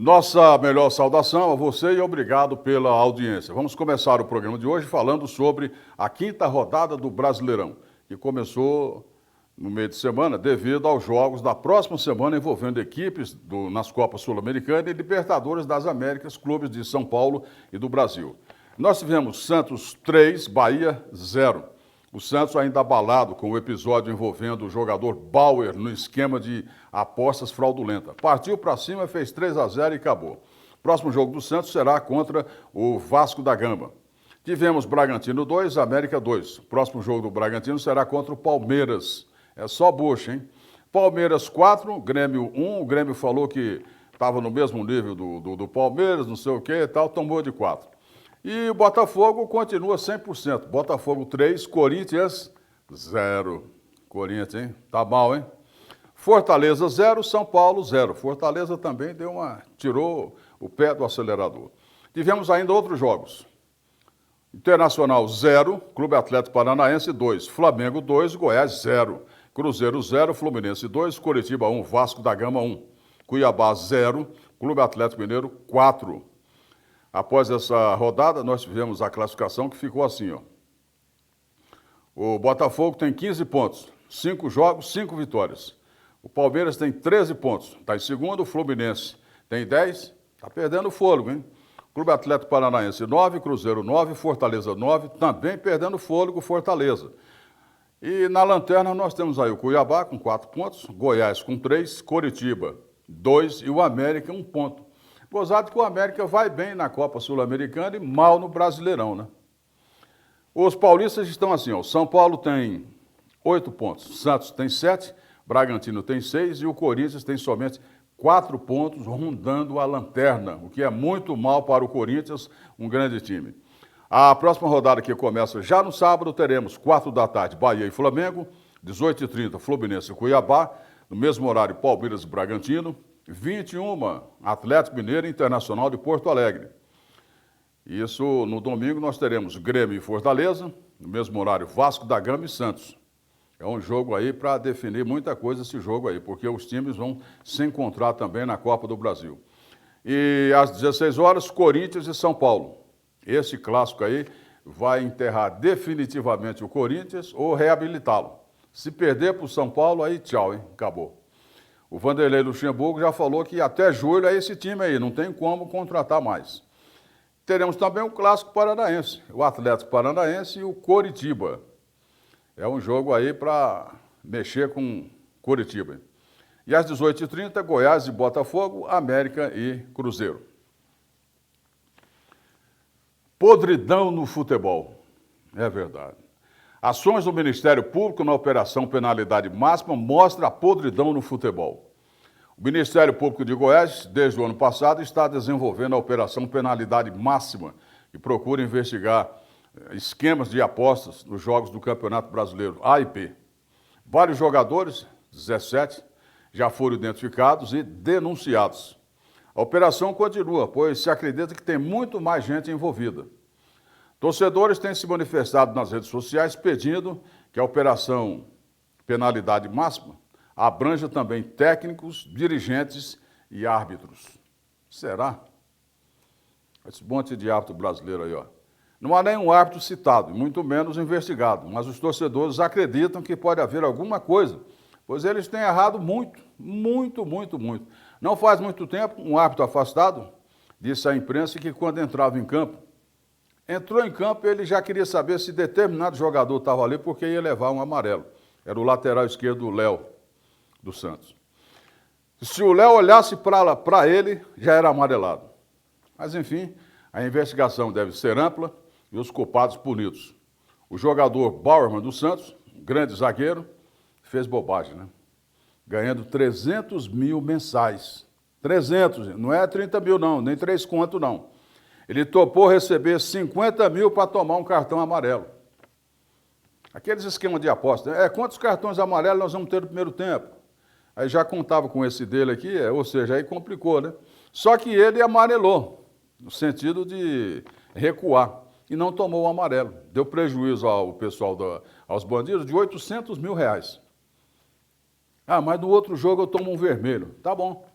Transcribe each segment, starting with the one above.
Nossa melhor saudação a você e obrigado pela audiência. Vamos começar o programa de hoje falando sobre a quinta rodada do Brasileirão, que começou no meio de semana devido aos jogos da próxima semana envolvendo equipes nas Copas Sul-Americana e Libertadores das Américas, clubes de São Paulo e do Brasil. Nós tivemos Santos 3, Bahia 0. O Santos ainda abalado com o episódio envolvendo o jogador Bauer no esquema de apostas fraudulenta. Partiu para cima, fez 3-0 e acabou. Próximo jogo do Santos será contra o Vasco da Gama. Tivemos Bragantino 2, América 2. Próximo jogo do Bragantino será contra o Palmeiras. É só bucha, hein? Palmeiras 4, Grêmio 1. O Grêmio falou que estava no mesmo nível do Palmeiras, não sei o que e tal, tomou de 4. E o Botafogo continua 100%. Botafogo 3, Corinthians 0. Corinthians, hein? Tá mal, hein? Fortaleza 0, São Paulo 0. Fortaleza também tirou o pé do acelerador. Tivemos ainda outros jogos. Internacional 0, Clube Atlético Paranaense 2, Flamengo 2, Goiás 0. Cruzeiro 0, Fluminense 2, Coritiba 1, Vasco da Gama 1. Cuiabá 0, Clube Atlético Mineiro 4. Após essa rodada, nós tivemos a classificação que ficou assim, ó. O Botafogo tem 15 pontos, 5 jogos, 5 vitórias. O Palmeiras tem 13 pontos, está em segundo. O Fluminense tem 10, está perdendo fôlego, hein? Clube Atlético Paranaense 9, Cruzeiro 9, Fortaleza 9, também perdendo fôlego, Fortaleza. E na lanterna nós temos aí o Cuiabá com 4 pontos, Goiás com 3, Coritiba 2 e o América 1 ponto. Gozado que o América vai bem na Copa Sul-Americana e mal no Brasileirão, né? Os paulistas estão assim, ó. São Paulo tem 8 pontos, Santos tem 7, Bragantino tem 6 e o Corinthians tem somente 4 pontos, rondando a lanterna, o que é muito mal para o Corinthians, um grande time. A próxima rodada que começa já no sábado, teremos 4 da tarde, Bahia e Flamengo, 18h30, Fluminense e Cuiabá, no mesmo horário, Palmeiras e Bragantino, 21, Atlético Mineiro e Internacional de Porto Alegre. Isso no domingo nós teremos Grêmio e Fortaleza, no mesmo horário Vasco da Gama e Santos. É um jogo aí para definir muita coisa esse jogo aí, porque os times vão se encontrar também na Copa do Brasil. E às 16 horas, Corinthians e São Paulo. Esse clássico aí vai enterrar definitivamente o Corinthians ou reabilitá-lo. Se perder para o São Paulo, aí tchau, hein? Acabou. O Vanderlei Luxemburgo já falou que até julho é esse time aí, não tem como contratar mais. Teremos também o Clássico Paranaense, o Atlético Paranaense e o Coritiba. É um jogo aí para mexer com Coritiba. E às 18h30, Goiás e Botafogo, América e Cruzeiro. Podridão no futebol. É verdade. Ações do Ministério Público na Operação Penalidade Máxima mostra a podridão no futebol. O Ministério Público de Goiás, desde o ano passado, está desenvolvendo a Operação Penalidade Máxima, que procura investigar esquemas de apostas nos jogos do Campeonato Brasileiro A e B. Vários jogadores, 17, já foram identificados e denunciados. A operação continua, pois se acredita que tem muito mais gente envolvida. Torcedores têm se manifestado nas redes sociais pedindo que a Operação Penalidade Máxima abranja também técnicos, dirigentes e árbitros. Será? Esse monte de árbitro brasileiro aí, ó. Não há nenhum árbitro citado, muito menos investigado, mas os torcedores acreditam que pode haver alguma coisa, pois eles têm errado muito. Não faz muito tempo, um árbitro afastado disse à imprensa que quando entrava em campo, entrou em campo, ele já queria saber se determinado jogador estava ali porque ia levar um amarelo. Era o lateral esquerdo, o Léo, do Santos. Se o Léo olhasse para ele, já era amarelado. Mas, enfim, a investigação deve ser ampla e os culpados punidos. O jogador Bauerman do Santos, grande zagueiro, fez bobagem, né? Ganhando 300 mil mensais. 300, não é 30 mil não, nem 3 conto não. Ele topou receber 50 mil para tomar um cartão amarelo. Aqueles esquemas de aposta. Quantos cartões amarelos nós vamos ter no primeiro tempo? Aí já contava com esse dele aqui, ou seja, aí complicou, né? Só que ele amarelou, no sentido de recuar, e não tomou o amarelo. Deu prejuízo ao pessoal, aos bandidos, de 800 mil reais. Ah, mas no outro jogo eu tomo um vermelho. Tá bom.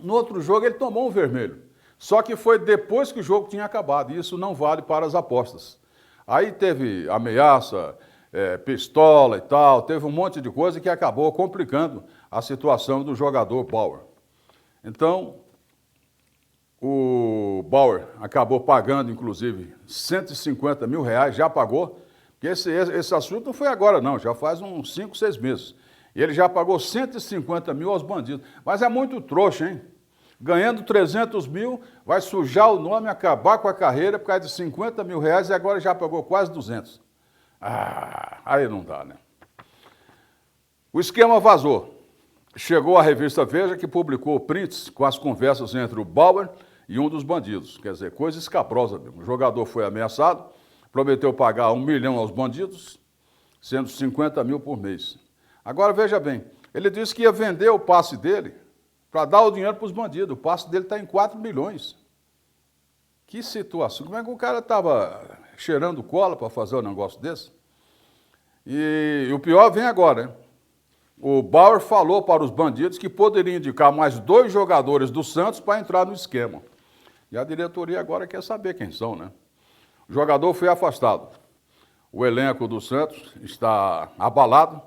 No outro jogo ele tomou um vermelho. Só que foi depois que o jogo tinha acabado, e isso não vale para as apostas. Aí teve ameaça, pistola e tal, teve um monte de coisa que acabou complicando a situação do jogador Bauer. Então, o Bauer acabou pagando, inclusive, 150 mil reais, já pagou, porque esse assunto não foi agora não, já faz uns 5, 6 meses. E ele já pagou 150 mil aos bandidos. Mas é muito trouxa, hein? Ganhando 300 mil, vai sujar o nome, acabar com a carreira por causa de 50 mil reais e agora já pagou quase 200. Aí não dá, né? O esquema vazou. Chegou a revista Veja, que publicou prints com as conversas entre o Bauer e um dos bandidos. Quer dizer, coisa escabrosa mesmo. O jogador foi ameaçado, prometeu pagar 1 milhão aos bandidos, sendo 50 mil por mês. Agora, veja bem, ele disse que ia vender o passe dele para dar o dinheiro para os bandidos. O passe dele está em 4 milhões. Que situação. Como é que o cara estava cheirando cola para fazer um negócio desse? E o pior vem agora, hein? O Bauer falou para os bandidos que poderia indicar mais 2 jogadores do Santos para entrar no esquema. E a diretoria agora quer saber quem são, né? O jogador foi afastado. O elenco do Santos está abalado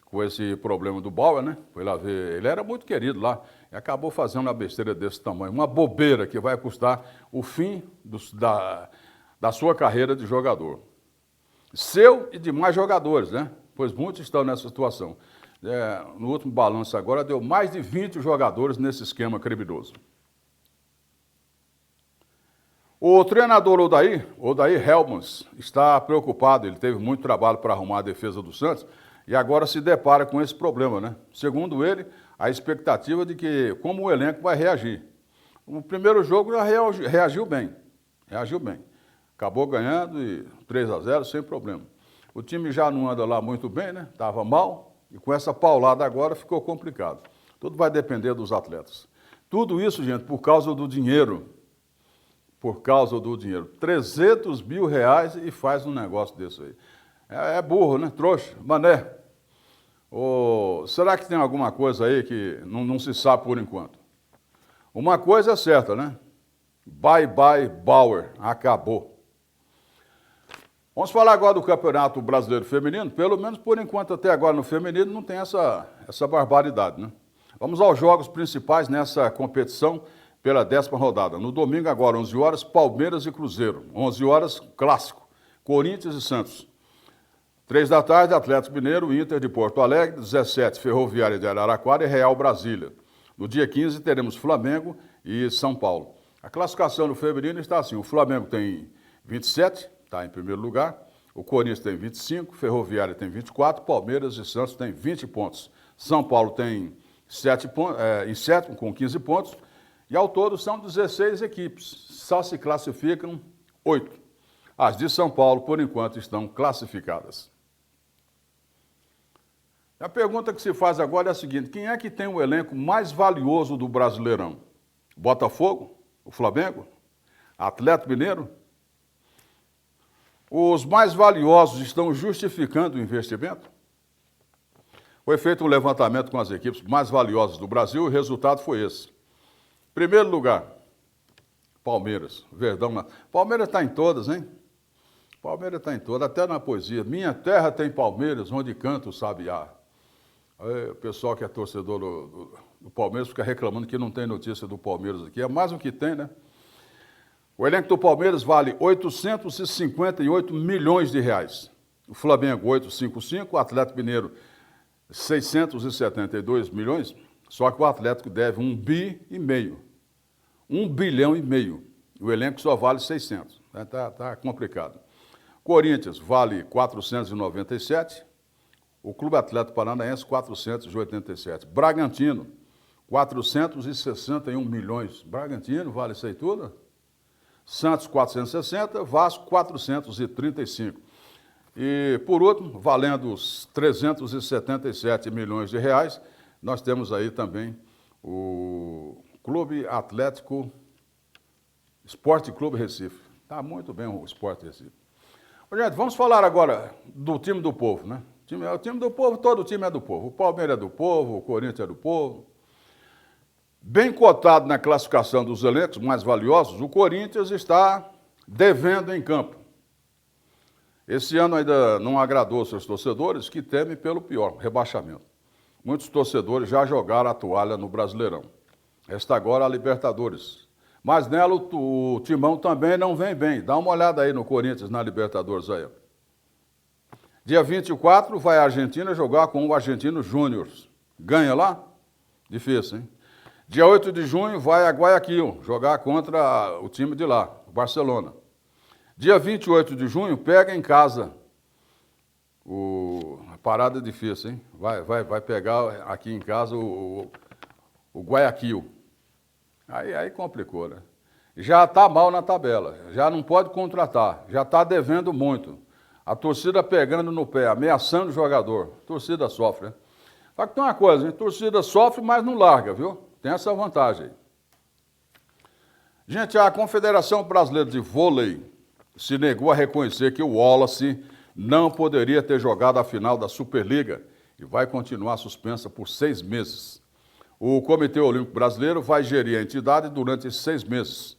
com esse problema do Bauer, né? Foi lá ver, ele era muito querido lá, e acabou fazendo uma besteira desse tamanho, uma bobeira que vai custar o fim da sua carreira de jogador. Seu e de mais jogadores, né? Pois muitos estão nessa situação. No último balanço agora, deu mais de 20 jogadores nesse esquema criminoso. O treinador Odair Hellmans, está preocupado, ele teve muito trabalho para arrumar a defesa do Santos e agora se depara com esse problema, né? Segundo ele, a expectativa de que como o elenco vai reagir. No primeiro jogo já reagiu bem, acabou ganhando e 3-0 sem problema. O time já não anda lá muito bem, né? Estava mal. E com essa paulada agora ficou complicado. Tudo vai depender dos atletas. Tudo isso, gente, por causa do dinheiro. Por causa do dinheiro. 300 mil reais e faz um negócio desse aí. É burro, né? Trouxa, mané. Será que tem alguma coisa aí que não se sabe por enquanto? Uma coisa é certa, né? Bye, bye, Bauer. Acabou. Vamos falar agora do Campeonato Brasileiro Feminino, pelo menos por enquanto até agora no feminino não tem essa barbaridade, né? Vamos aos jogos principais nessa competição pela 10ª rodada. No domingo agora, 11 horas, Palmeiras e Cruzeiro. 11 horas, clássico, Corinthians e Santos. 3 da tarde, Atlético Mineiro, Inter de Porto Alegre, 17, Ferroviária de Araraquara e Real Brasília. No dia 15 teremos Flamengo e São Paulo. A classificação no feminino está assim, o Flamengo tem 27, está em primeiro lugar, o Corinthians tem 25, Ferroviária tem 24, Palmeiras e Santos têm 20 pontos. São Paulo tem em sétimo com 15 pontos e ao todo são 16 equipes, só se classificam 8. As de São Paulo, por enquanto, estão classificadas. A pergunta que se faz agora é a seguinte, quem é que tem o elenco mais valioso do Brasileirão? Botafogo? O Flamengo? Atlético Mineiro? Os mais valiosos estão justificando o investimento? Foi feito um levantamento com as equipes mais valiosas do Brasil e o resultado foi esse. Primeiro lugar, Palmeiras, Verdão. Palmeiras está em todas, hein? Palmeiras está em todas, até na poesia. Minha terra tem Palmeiras, onde canta o sabiá. Aí, o pessoal que é torcedor do Palmeiras fica reclamando que não tem notícia do Palmeiras aqui. É mais o que tem, né? O elenco do Palmeiras vale 858 milhões de reais. O Flamengo, 855, o Atlético Mineiro, 672 milhões, só que o Atlético deve 1,5 bi. 1,5 bilhão. O elenco só vale 600. Tá complicado. Corinthians vale 497. O Clube Atlético Paranaense, 487. Bragantino, 461 milhões. Bragantino, vale isso aí tudo? Santos, 460, Vasco, 435. E, por último, valendo os 377 milhões de reais, nós temos aí também o Clube Atlético Esporte Clube Recife. Está muito bem o Esporte Recife. Gente, vamos falar agora do time do povo, né? O time do povo, todo time é do povo. O Palmeiras é do povo, o Corinthians é do povo. Bem cotado na classificação dos elencos mais valiosos, o Corinthians está devendo em campo. Esse ano ainda não agradou seus torcedores, que temem pelo pior, rebaixamento. Muitos torcedores já jogaram a toalha no Brasileirão. Resta agora a Libertadores. Mas nela o Timão também não vem bem. Dá uma olhada aí no Corinthians, na Libertadores aí. Dia 24 vai a Argentina jogar com o Argentino Júnior. Ganha lá? Difícil, hein? Dia 8 de junho vai a Guayaquil jogar contra o time de lá, o Barcelona. Dia 28 de junho pega em casa. A parada é difícil, hein? Vai pegar aqui em casa o Guayaquil. Aí complicou, né? Já está mal na tabela, já não pode contratar, já está devendo muito. A torcida pegando no pé, ameaçando o jogador. A torcida sofre, né? Só que tem uma coisa, hein? A torcida sofre, mas não larga, viu? Tem essa vantagem. Gente, a Confederação Brasileira de Vôlei se negou a reconhecer que o Wallace não poderia ter jogado a final da Superliga e vai continuar suspensa por 6 meses. O Comitê Olímpico Brasileiro vai gerir a entidade durante 6 meses.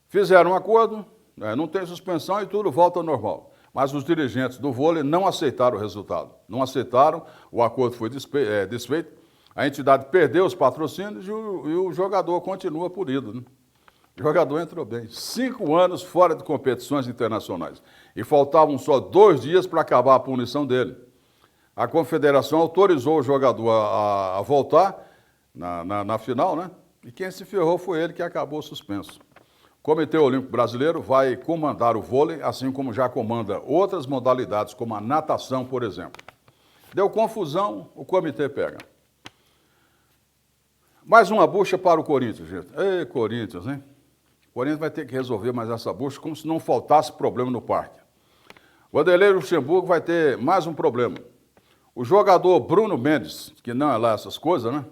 Fizeram um acordo, não tem suspensão e tudo volta ao normal. Mas os dirigentes do vôlei não aceitaram o resultado. Não aceitaram, o acordo foi desfeito, a entidade perdeu os patrocínios e o jogador continua por ídolo, né? O jogador entrou bem. 5 anos fora de competições internacionais. E faltavam só 2 dias para acabar a punição dele. A confederação autorizou o jogador a voltar na final, né? E quem se ferrou foi ele que acabou suspenso. O Comitê Olímpico Brasileiro vai comandar o vôlei, assim como já comanda outras modalidades, como a natação, por exemplo. Deu confusão, o comitê pega. Mais uma bucha para o Corinthians, gente. Ei, Corinthians, hein? O Corinthians vai ter que resolver mais essa bucha, como se não faltasse problema no parque. O Vanderlei Luxemburgo vai ter mais um problema. O jogador Bruno Mendes, que não é lá essas coisas, né?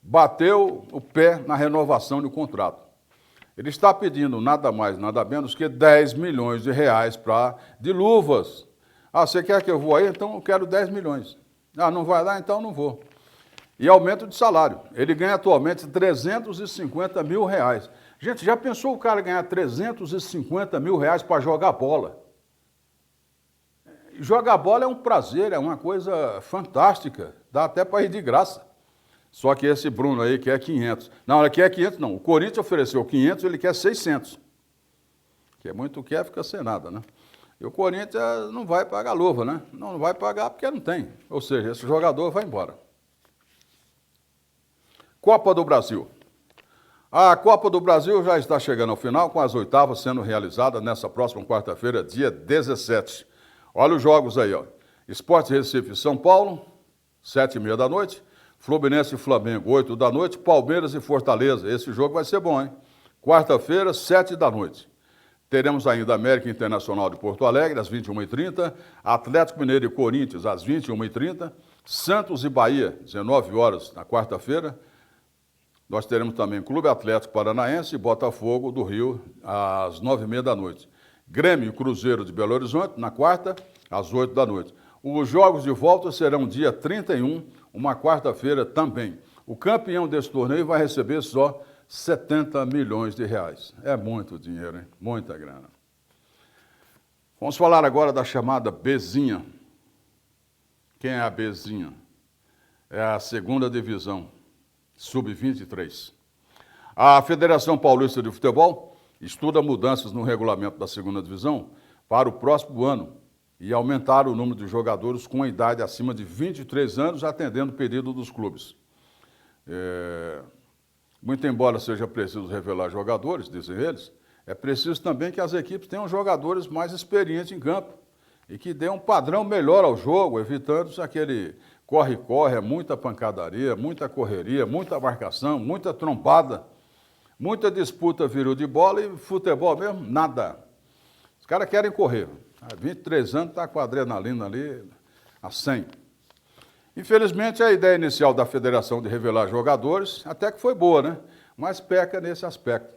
Bateu o pé na renovação do contrato. Ele está pedindo nada mais, nada menos que 10 milhões de reais de luvas. Ah, você quer que eu vou aí? Então eu quero 10 milhões. Ah, não vai lá? Então não vou. E aumento de salário. Ele ganha atualmente 350 mil reais. Gente, já pensou o cara ganhar 350 mil reais para jogar bola? Jogar bola é um prazer, é uma coisa fantástica. Dá até para ir de graça. Só que esse Bruno aí quer 500. Não, ele quer 500 não. O Corinthians ofereceu 500, ele quer 600. Que é muito quer, fica sem nada, né? E o Corinthians não vai pagar luva, né? Não vai pagar porque não tem. Ou seja, esse jogador vai embora. Copa do Brasil. A Copa do Brasil já está chegando ao final, com as oitavas sendo realizadas nessa próxima quarta-feira, dia 17. Olha os jogos aí, ó. Sport Recife e São Paulo, 7h30 da noite. Fluminense e Flamengo, 8 da noite. Palmeiras e Fortaleza. Esse jogo vai ser bom, hein? Quarta-feira, 7 da noite. Teremos ainda América Internacional de Porto Alegre, às 21h30. Atlético Mineiro e Corinthians, às 21h30. Santos e Bahia, 19 horas na quarta-feira. Nós teremos também Clube Atlético Paranaense e Botafogo do Rio, às 9h30 da noite. Grêmio e Cruzeiro de Belo Horizonte, na quarta, às 8 da noite. Os jogos de volta serão dia 31, uma quarta-feira também. O campeão desse torneio vai receber só 70 milhões de reais. É muito dinheiro, hein? Muita grana. Vamos falar agora da chamada Bezinha. Quem é a Bezinha? É a segunda divisão, sub-23. A Federação Paulista de Futebol estuda mudanças no regulamento da segunda divisão para o próximo ano e aumentar o número de jogadores com a idade acima de 23 anos, atendendo o pedido dos clubes. Muito embora seja preciso revelar jogadores, dizem eles, é preciso também que as equipes tenham jogadores mais experientes em campo e que dêem um padrão melhor ao jogo, evitando aquele corre-corre, muita pancadaria, muita correria, muita marcação, muita trombada, muita disputa virou de bola e futebol mesmo, nada. Os caras querem correr. Há 23 anos está com a adrenalina ali a 100. Infelizmente, a ideia inicial da federação de revelar jogadores até que foi boa, né? Mas peca nesse aspecto.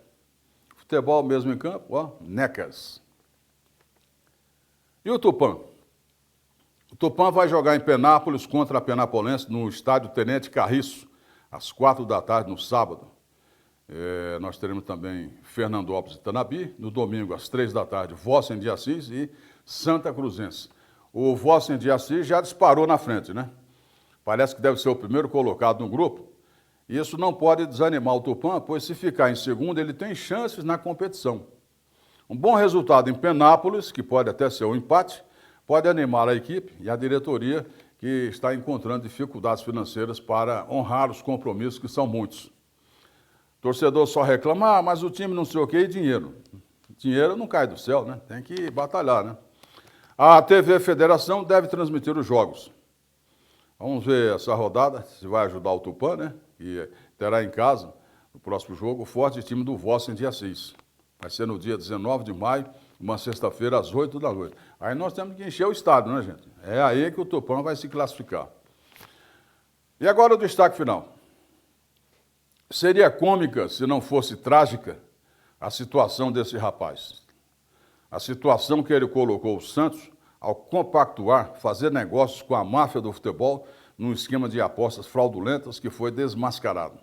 Futebol mesmo em campo, ó, necas. E o Tupã? O Tupã vai jogar em Penápolis contra a Penapolense no estádio Tenente Carriço, às 4 da tarde no sábado. Nós teremos também Fernandópolis e Tanabi. No domingo, às 3 da tarde, Vossen de Assis e Santa Cruzense. O Vossen de Assis já disparou na frente, né? Parece que deve ser o primeiro colocado no grupo. Isso não pode desanimar o Tupã, pois se ficar em segundo, ele tem chances na competição. Um bom resultado em Penápolis, que pode até ser um empate, pode animar a equipe e a diretoria, que está encontrando dificuldades financeiras para honrar os compromissos, que são muitos. O torcedor só reclama, mas o time não sei o quê, e dinheiro. Dinheiro não cai do céu, né? Tem que batalhar, né? A TV Federação deve transmitir os jogos. Vamos ver essa rodada, se vai ajudar o Tupã, né? E terá em casa, no próximo jogo, o forte time do Vossen de Assis. Vai ser no dia 19 de maio, uma sexta-feira, às 8 da noite. Aí nós temos que encher o estádio, né, gente? É aí que o Tupã vai se classificar. E agora o destaque final. Seria cômica, se não fosse trágica, a situação desse rapaz. A situação que ele colocou o Santos ao compactuar, fazer negócios com a máfia do futebol num esquema de apostas fraudulentas que foi desmascarado.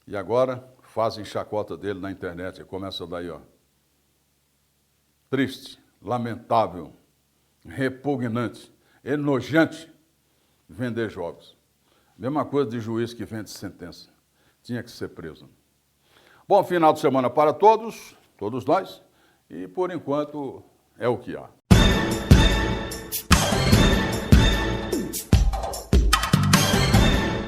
E agora fazem chacota dele na internet, começa daí, ó. Triste, lamentável, repugnante, enojante vender jogos. Mesma coisa de juiz que vende sentença. Tinha que ser preso. Bom final de semana para todos nós, e por enquanto é o que há.